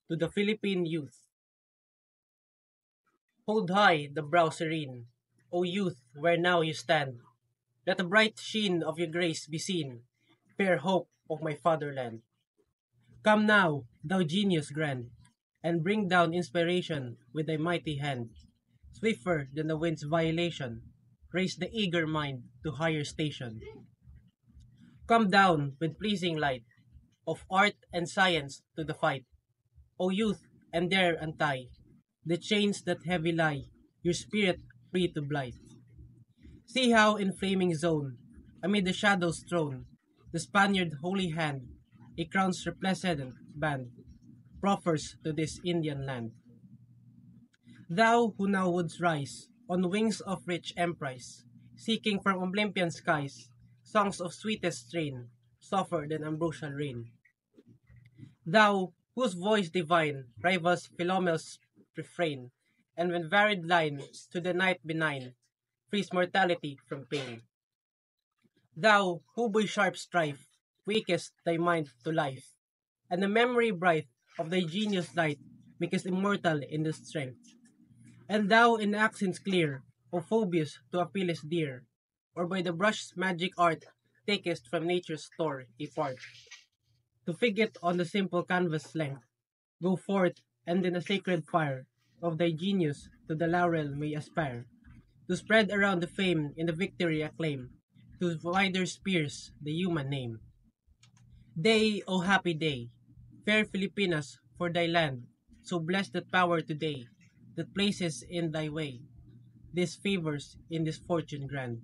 to the Philippine youth. Hold high the brow serene, O youth, where now you stand. Let the bright sheen of your grace be seen, fair hope of my fatherland. Come now, thou genius grand, and bring down inspiration with thy mighty hand. Swifter than the wind's violation, raise the eager mind to higher station. Come down with pleasing light of art and science to the fight. O youth, and dare untie the chains that heavy lie, your spirit free to blight. See how in flaming zone, amid the shadows thrown, the Spaniard holy hand, a crown's resplendent band, proffers to this Indian land. Thou who now wouldst rise, on wings of rich emprise, seeking from Olympian skies, songs of sweetest strain, softer than ambrosial rain. Thou, whose voice divine rivals Philomel's refrain, and when varied line to the night benign, frees mortality from pain. Thou, who by sharp strife wakest thy mind to life, and the memory bright of thy genius light makest immortal in the strength. And thou in accents clear, O Phoebus to Apelles dear, or by the brush's magic art takest from nature's store a part. To fig it on the simple canvas length, go forth and in the sacred fire of thy genius to the laurel may aspire, to spread around the fame in the victory acclaim, to wider spheres the human name. Day, O happy day, fair Filipinas, for thy land, so blessed that power today, that places in thy way, these favors in this fortune grand.